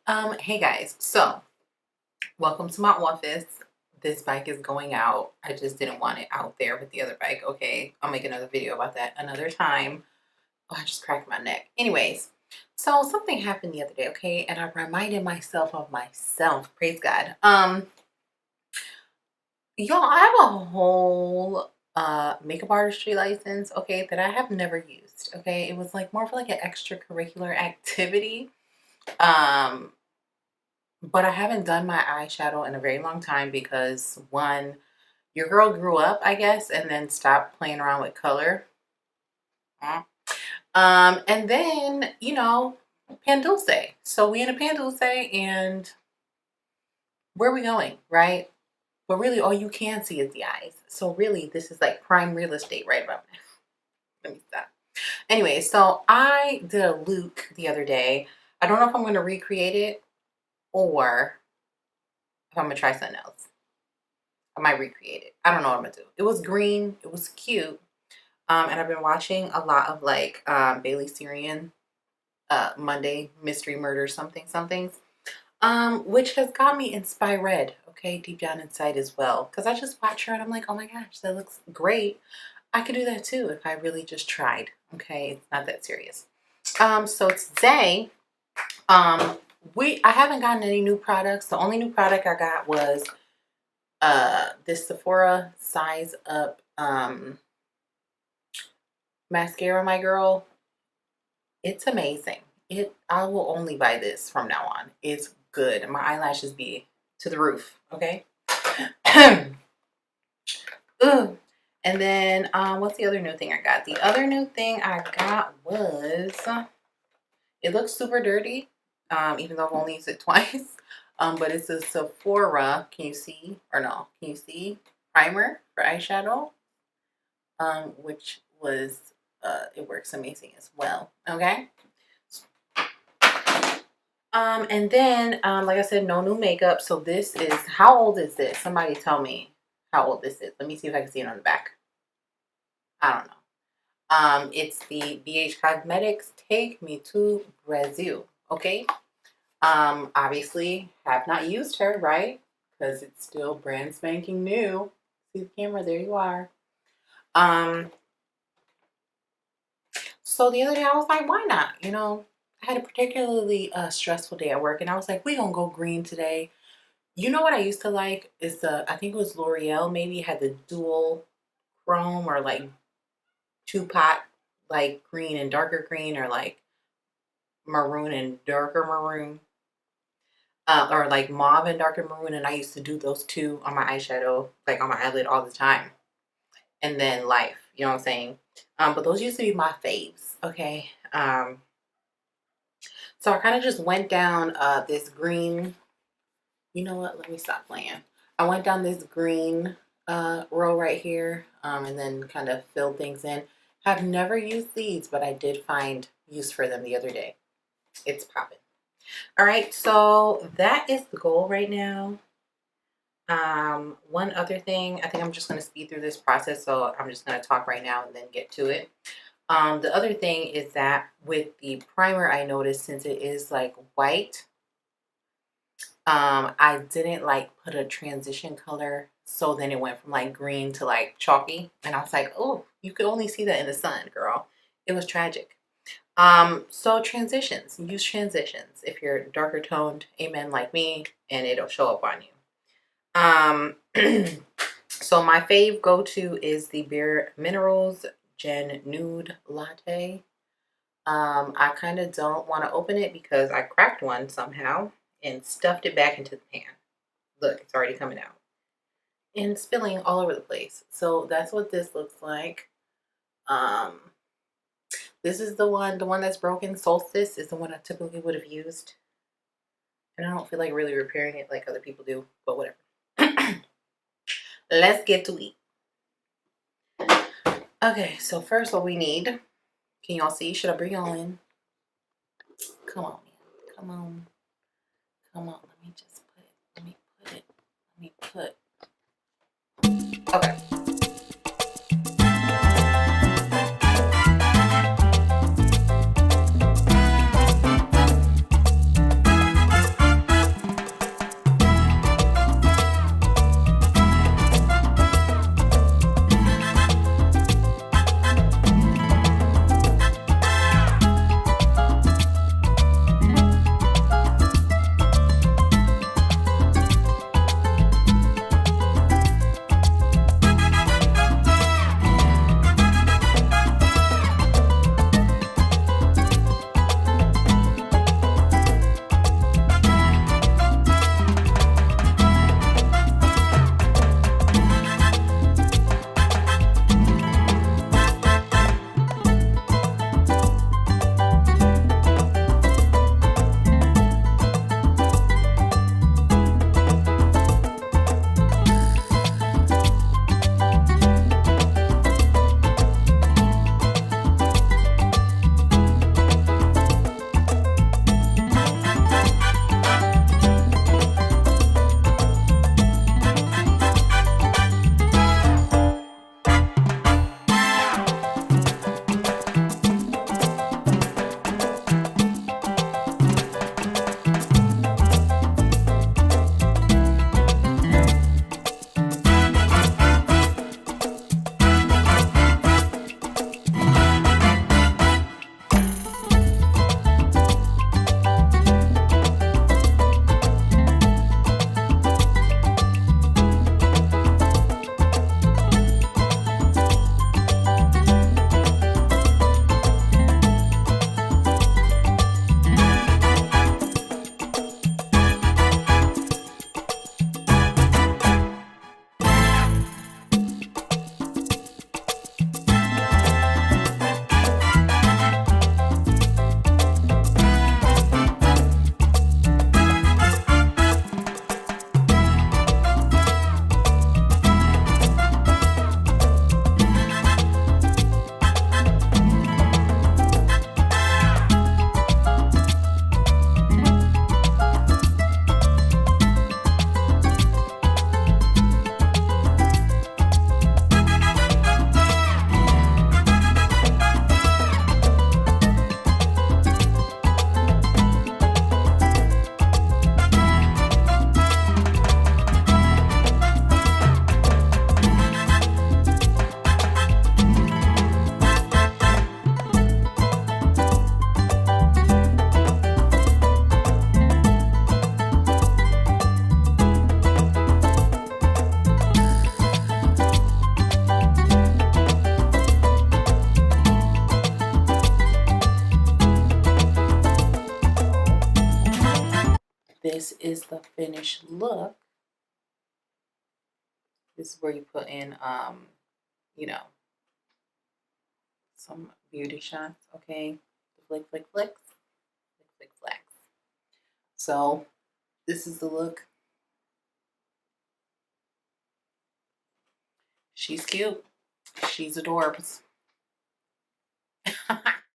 Hey guys, so welcome to my office. This bike is going out. I just didn't want it out there with the other bike. Okay, I'll make another video about that another time. Oh, I just cracked my neck. Anyways, so something happened the other day, okay, and I reminded myself of myself. Praise God. Y'all, I have a whole makeup artistry license, okay, that I have never used. Okay, it was like more of like an extracurricular activity. Um, But I haven't done my eyeshadow in a very long time because one, your girl grew up, I guess, and then stopped playing around with color. And then, Pan Dulce. So we in a Pan Dulce and where are we going, right? But really all you can see is the eyes. So really this is like prime real estate right about now. Let me stop. Anyway, so I did a look the other day. I don't know if I'm going to recreate it or if I'm going to try something else. I might recreate it. I don't know what I'm gonna do. It was green. It was cute. And I've been watching a lot of like Bailey Syrian Monday Mystery Murder somethings, which has got me inspired. Okay, deep down inside as well. Because I just watch her and I'm like, oh my gosh, that looks great. I could do that too if I really just tried. Okay, it's not that serious. So today, I haven't gotten any new products. The only new product I got was this Sephora Size Up mascara, my girl. It's amazing. I will only buy this from now on. It's good. My eyelashes be to the roof, okay? Ooh. And then what's the other new thing I got? The other new thing I got was, it looks super dirty, even though I've only used it twice. But it's a Sephora, can you see? Or no, can you see? Primer for eyeshadow, which was, it works amazing as well, okay? And then, like I said, no new makeup. So this is, how old is this? Somebody tell me how old this is. Let me see if I can see it on the back. I don't know. It's the BH Cosmetics Take Me to Brazil, okay? Obviously have not used her, right? Because it's still brand spanking new. See the camera, there you are. So the other day I was like, why not? I had a particularly stressful day at work and I was like, we gonna go green today. You know what I used to like is I think it was L'Oreal, maybe had the dual chrome or like two pot, like green and darker green, or like maroon and darker maroon. Or like mauve and darker maroon, and I used to do those two on my eyeshadow, like on my eyelid all the time. And then Life, you know what I'm saying? But those used to be my faves, okay? So I kind of just went down this green, you know what, let me stop playing. I went down this green row right here, and then kind of filled things in. Have never used these, but I did find use for them the other day. It's popping. All right, so that is the goal right now. One other thing, I think I'm just going to speed through this process, so I'm just going to talk right now and then get to it. The other thing is that with the primer, I noticed since it is like white, I didn't like put a transition color, so then it went from like green to like chalky, and I was like, oh, you could only see that in the sun, girl. It was tragic. So transitions, use transitions if you're darker toned, amen, like me, and it'll show up on you. So my fave go-to is the Minerals Nude Latte. I kind of don't want to open it because I cracked one somehow and stuffed it back into the pan. Look, it's already coming out and spilling all over the place. So that's what this looks like. This is the one that's broken. Solstice is the one I typically would have used. And I don't feel like really repairing it like other people do, but whatever. Let's get to it. Okay, so first what we need, can y'all see? Should I bring y'all in? Come on, man. Come on. Come on. Let me put. Okay. this is the finished look. This is where you put in, you know, some beauty shots, okay? Flick, flick, flicks, flick, flick, flicks. So this is the look. She's cute. She's adorable.